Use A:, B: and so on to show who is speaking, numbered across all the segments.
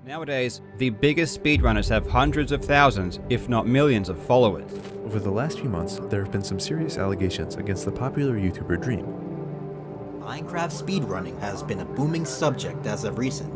A: Nowadays, the biggest speedrunners have hundreds of thousands, if not millions of followers.
B: Over the last few months, there have been some serious allegations against the popular YouTuber Dream.
C: Minecraft speedrunning has been a booming subject as of recent.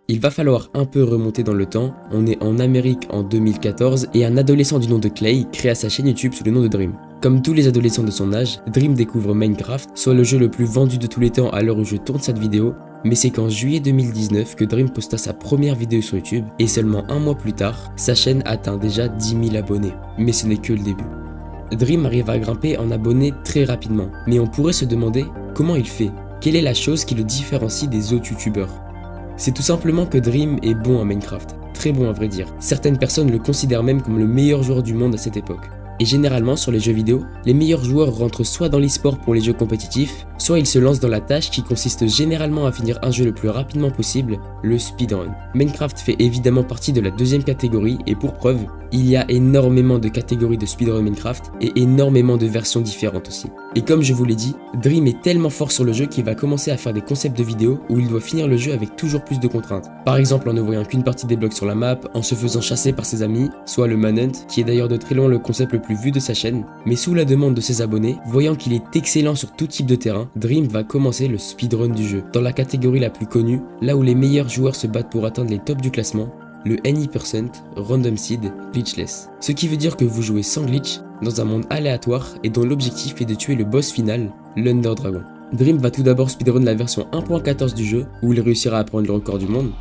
D: Il va falloir un peu remonter dans le temps, on est en Amérique en 2014 et un adolescent du nom de Clay créa sa chaîne YouTube sous le nom de Dream. Comme tous les adolescents de son âge, Dream découvre Minecraft, soit le jeu le plus vendu de tous les temps à l'heure où je tourne cette vidéo, mais c'est qu'en juillet 2019 que Dream posta sa première vidéo sur YouTube et seulement un mois plus tard, sa chaîne atteint déjà 10 000 abonnés. Mais ce n'est que le début. Dream arrive à grimper en abonnés très rapidement, mais on pourrait se demander comment il fait, quelle est la chose qui le différencie des autres youtubeurs. C'est tout simplement que Dream est bon à Minecraft, très bon à vrai dire. Certaines personnes le considèrent même comme le meilleur joueur du monde à cette époque. Et généralement sur les jeux vidéo, les meilleurs joueurs rentrent soit dans l'e-sport pour les jeux compétitifs, soit ils se lancent dans la tâche qui consiste généralement à finir un jeu le plus rapidement possible, le speedrun. Minecraft fait évidemment partie de la deuxième catégorie et pour preuve, il y a énormément de catégories de speedrun Minecraft et énormément de versions différentes aussi. Et comme je vous l'ai dit, Dream est tellement fort sur le jeu qu'il va commencer à faire des concepts de vidéos où il doit finir le jeu avec toujours plus de contraintes. Par exemple en ne voyant qu'une partie des blocs sur la map, en se faisant chasser par ses amis, soit le manhunt, qui est d'ailleurs de très loin le concept le plus vu de sa chaîne, mais sous la demande de ses abonnés, voyant qu'il est excellent sur tout type de terrain, Dream va commencer le speedrun du jeu, dans la catégorie la plus connue, là où les meilleurs joueurs se battent pour atteindre les tops du classement, le Any% Random Seed Glitchless. Ce qui veut dire que vous jouez sans glitch, dans un monde aléatoire et dont l'objectif est de tuer le boss final, l'Under Dragon. Dream va tout d'abord speedrun la version 1.14 du jeu, où il réussira à prendre le record du monde.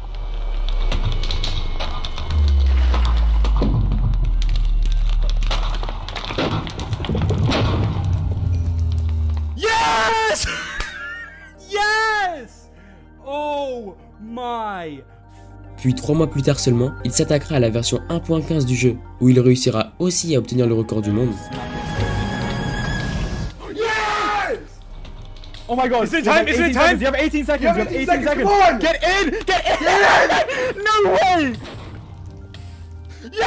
A: Yes! Yes! Oh my!
D: Puis 3 mois plus tard seulement, il s'attaquera à la version 1.15 du jeu, où il réussira aussi à obtenir le record du monde.
E: Yes!
A: Oh my god! Is it time? Is it time? You have 18 seconds.
E: You have 18 seconds. Come on!
A: Get in! Get in! No way! Yes!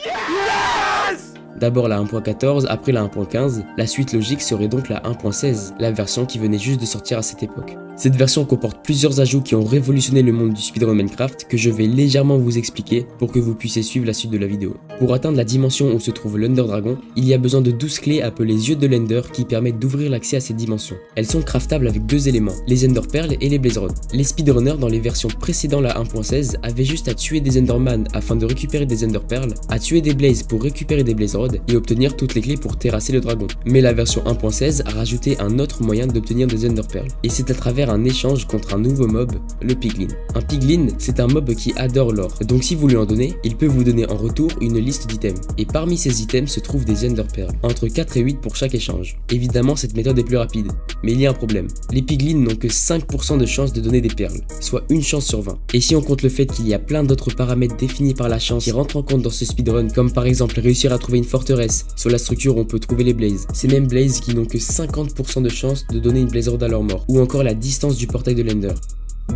A: Yes!
D: D'abord la 1.14, après la 1.15, la suite logique serait donc la 1.16, la version qui venait juste de sortir à cette époque. Cette version comporte plusieurs ajouts qui ont révolutionné le monde du speedrun Minecraft que je vais légèrement vous expliquer pour que vous puissiez suivre la suite de la vidéo. Pour atteindre la dimension où se trouve l'Under Dragon, il y a besoin de 12 clés appelées yeux de l'Ender qui permettent d'ouvrir l'accès à ces dimensions. Elles sont craftables avec deux éléments, les Ender Pearls et les Blaze Rods. Les speedrunners dans les versions précédant la 1.16 avaient juste à tuer des Enderman afin de récupérer des Ender Pearls, à tuer des Blaze pour récupérer des Blaze Rods et obtenir toutes les clés pour terrasser le dragon. Mais la version 1.16 a rajouté un autre moyen d'obtenir des Ender Pearls, et c'est à travers un échange contre un nouveau mob, le Piglin. Un Piglin, c'est un mob qui adore l'or, donc si vous lui en donnez, il peut vous donner en retour une liste d'items. Et parmi ces items se trouvent des Ender Pearls, entre 4 et 8 pour chaque échange. Évidemment, cette méthode est plus rapide, mais il y a un problème. Les Piglins n'ont que 5% de chance de donner des perles, soit une chance sur 20. Et si on compte le fait qu'il y a plein d'autres paramètres définis par la chance qui rentrent en compte dans ce speedrun, comme par exemple réussir à trouver une forteresse, sur la structure où on peut trouver les Blazes, ces mêmes Blazes qui n'ont que 50% de chance de donner une Blaze Rod à leur mort, ou encore la distance du portail de l'Ender.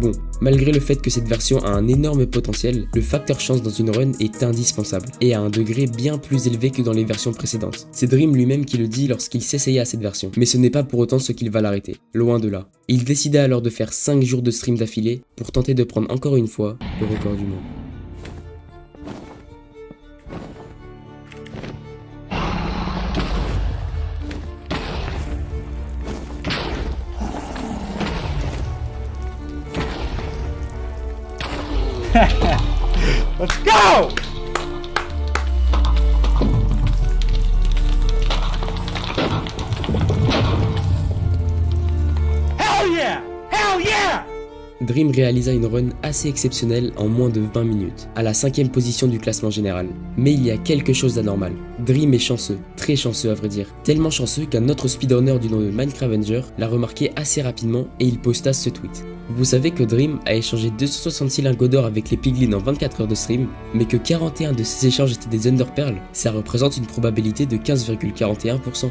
D: Bon, malgré le fait que cette version a un énorme potentiel, le facteur chance dans une run est indispensable, et à un degré bien plus élevé que dans les versions précédentes. C'est Dream lui-même qui le dit lorsqu'il s'essayait à cette version, mais ce n'est pas pour autant ce qu'il va l'arrêter, loin de là. Il décida alors de faire 5 jours de stream d'affilée pour tenter de prendre encore une fois le record du monde.
A: Let's go! Hell yeah! Hell yeah!
D: Dream réalisa une run assez exceptionnelle en moins de 20 minutes, à la 5ème position du classement général. Mais il y a quelque chose d'anormal. Dream est chanceux, très chanceux à vrai dire. Tellement chanceux qu'un autre speedrunner du nom de Minecravenger l'a remarqué assez rapidement et il posta ce tweet. Vous savez que Dream a échangé 266 lingots d'or avec les Piglins en 24 heures de stream, mais que 41 de ces échanges étaient des Ender Pearls, ça représente une probabilité de 15,41%.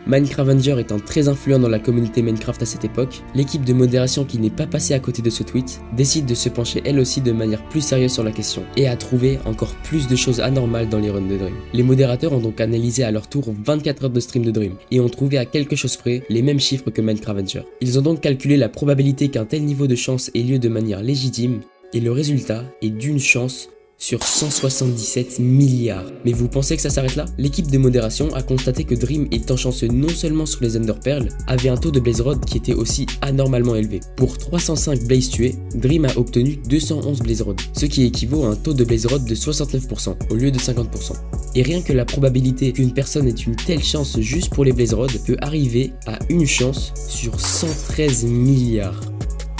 D: Minecravenger étant très influent dans la communauté Minecraft à cette époque, l'équipe de modération qui n'est pas passée à côté de ce tweet décide de se pencher elle aussi de manière plus sérieuse sur la question et a trouvé encore plus de choses anormales dans les runs de Dream. Les modérateurs ont donc analysé à leur tour 24 heures de stream de Dream et ont trouvé à quelque chose près les mêmes chiffres que Minecravenger. Ils ont donc calculé la probabilité qu'un tel niveau de chance ait lieu de manière légitime et le résultat est d'une chance sur 177 milliards. Mais vous pensez que ça s'arrête là? L'équipe de modération a constaté que Dream, étant chanceux non seulement sur les Ender Pearls, avait un taux de Blaze Rod qui était aussi anormalement élevé. Pour 305 Blaze tués, Dream a obtenu 211 Blaze Rod, ce qui équivaut à un taux de Blaze Rod de 69% au lieu de 50%. Et rien que la probabilité qu'une personne ait une telle chance juste pour les Blaze Rod peut arriver à une chance sur 113 milliards.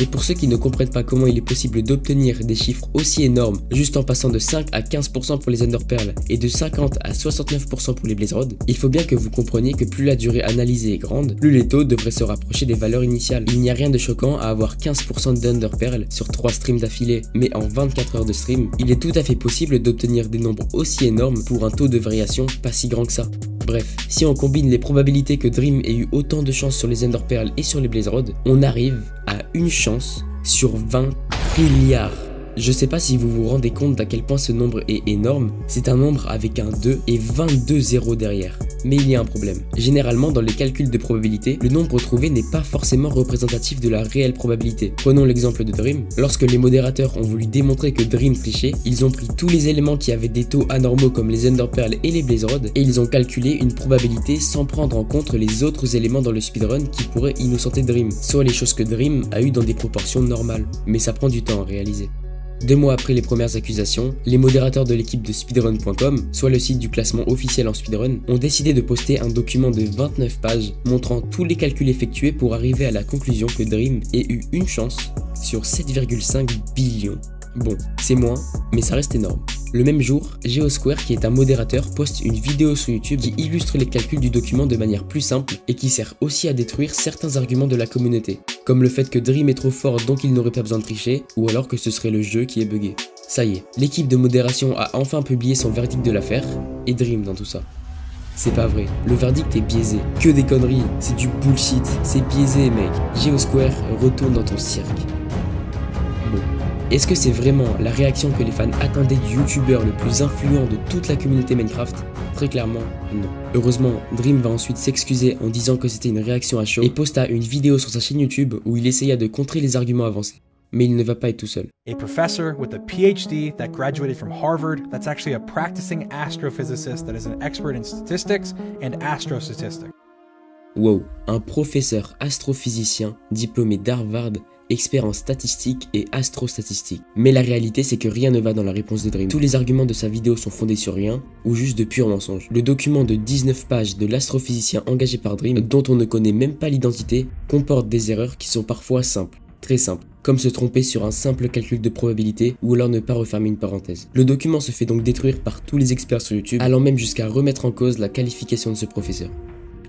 D: Et pour ceux qui ne comprennent pas comment il est possible d'obtenir des chiffres aussi énormes juste en passant de 5 à 15% pour les Ender Pearls et de 50 à 69% pour les Blaze Rod, il faut bien que vous compreniez que plus la durée analysée est grande, plus les taux devraient se rapprocher des valeurs initiales. Il n'y a rien de choquant à avoir 15% d'Ender Pearl sur 3 streams d'affilée, mais en 24 heures de stream, il est tout à fait possible d'obtenir des nombres aussi énormes pour un taux de variation pas si grand que ça. Bref, si on combine les probabilités que Dream ait eu autant de chance sur les Ender Pearls et sur les Blaze Rod, on arrive à une chance sur 20 trilliards. Je sais pas si vous vous rendez compte d'à quel point ce nombre est énorme, c'est un nombre avec un 2 et 22 zéros derrière. Mais il y a un problème. Généralement dans les calculs de probabilité, le nombre trouvé n'est pas forcément représentatif de la réelle probabilité. Prenons l'exemple de Dream. Lorsque les modérateurs ont voulu démontrer que Dream trichait, ils ont pris tous les éléments qui avaient des taux anormaux comme les Ender Pearls et les Blaze Rod et ils ont calculé une probabilité sans prendre en compte les autres éléments dans le speedrun qui pourraient innocenter Dream, soit les choses que Dream a eues dans des proportions normales. Mais ça prend du temps à réaliser. 2 mois après les premières accusations, les modérateurs de l'équipe de speedrun.com, soit le site du classement officiel en speedrun, ont décidé de poster un document de 29 pages montrant tous les calculs effectués pour arriver à la conclusion que Dream ait eu une chance sur 7,5 billions. Bon, c'est moins, mais ça reste énorme. Le même jour, Geosquare, qui est un modérateur, poste une vidéo sur YouTube qui illustre les calculs du document de manière plus simple et qui sert aussi à détruire certains arguments de la communauté, comme le fait que Dream est trop fort donc il n'aurait pas besoin de tricher, ou alors que ce serait le jeu qui est buggé. Ça y est, l'équipe de modération a enfin publié son verdict de l'affaire, et Dream dans tout ça. C'est pas vrai, le verdict est biaisé, que des conneries, c'est du bullshit, c'est biaisé mec. Geosquare, retourne dans ton cirque. Bon. Est-ce que c'est vraiment la réaction que les fans attendaient du youtubeur le plus influent de toute la communauté Minecraft? Très clairement, non. Heureusement, Dream va ensuite s'excuser en disant que c'était une réaction à chaud et posta une vidéo sur sa chaîne YouTube où il essaya de contrer les arguments avancés. Mais il ne va pas être tout seul.
F: A professor with a PhD that graduated from Harvard that's actually a practicing astrophysicist that is an expert in statistics and astrostatistics.
D: Wow, un professeur astrophysicien diplômé d'Harvard, expert en statistiques et astrostatistique. Mais la réalité c'est que rien ne va dans la réponse de Dream. Tous les arguments de sa vidéo sont fondés sur rien ou juste de purs mensonges. Le document de 19 pages de l'astrophysicien engagé par Dream, dont on ne connaît même pas l'identité, comporte des erreurs qui sont parfois simples, très simples, comme se tromper sur un simple calcul de probabilité ou alors ne pas refermer une parenthèse. Le document se fait donc détruire par tous les experts sur YouTube, allant même jusqu'à remettre en cause la qualification de ce professeur.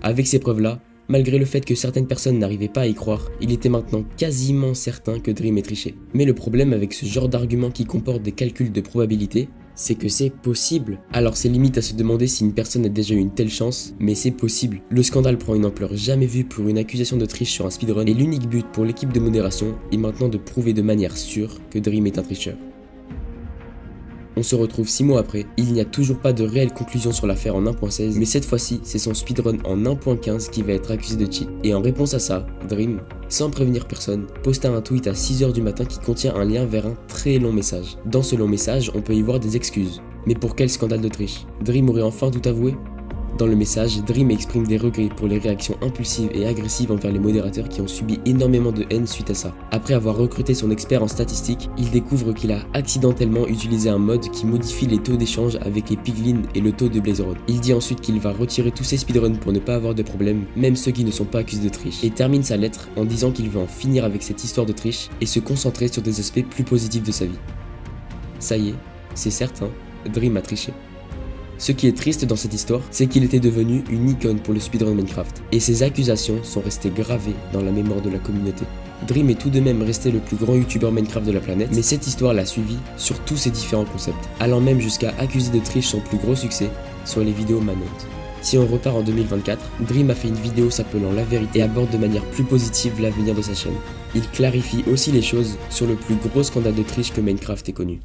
D: Avec ces preuves-là, malgré le fait que certaines personnes n'arrivaient pas à y croire, il était maintenant quasiment certain que Dream est triché. Mais le problème avec ce genre d'argument qui comporte des calculs de probabilité, c'est que c'est possible. Alors c'est limite à se demander si une personne a déjà eu une telle chance, mais c'est possible. Le scandale prend une ampleur jamais vue pour une accusation de triche sur un speedrun et l'unique but pour l'équipe de modération est maintenant de prouver de manière sûre que Dream est un tricheur. On se retrouve 6 mois après, il n'y a toujours pas de réelle conclusion sur l'affaire en 1.16, mais cette fois-ci, c'est son speedrun en 1.15 qui va être accusé de cheat. Et en réponse à ça, Dream, sans prévenir personne, posta un tweet à 6 h du matin qui contient un lien vers un très long message. Dans ce long message, on peut y voir des excuses. Mais pour quel scandale de triche? Dream aurait enfin tout avoué? Dans le message, Dream exprime des regrets pour les réactions impulsives et agressives envers les modérateurs qui ont subi énormément de haine suite à ça. Après avoir recruté son expert en statistiques, il découvre qu'il a accidentellement utilisé un mode qui modifie les taux d'échange avec les piglins et le taux de Blaze Rod. Il dit ensuite qu'il va retirer tous ses speedruns pour ne pas avoir de problème, même ceux qui ne sont pas accusés de triche, et termine sa lettre en disant qu'il veut en finir avec cette histoire de triche et se concentrer sur des aspects plus positifs de sa vie. Ça y est, c'est certain, Dream a triché. Ce qui est triste dans cette histoire, c'est qu'il était devenu une icône pour le speedrun Minecraft, et ses accusations sont restées gravées dans la mémoire de la communauté. Dream est tout de même resté le plus grand youtubeur Minecraft de la planète, mais cette histoire l'a suivi sur tous ses différents concepts, allant même jusqu'à accuser de triche son plus gros succès, soit les vidéos Manhunt. Si on repart en 2024, Dream a fait une vidéo s'appelant La Vérité et aborde de manière plus positive l'avenir de sa chaîne. Il clarifie aussi les choses sur le plus gros scandale de triche que Minecraft ait connu.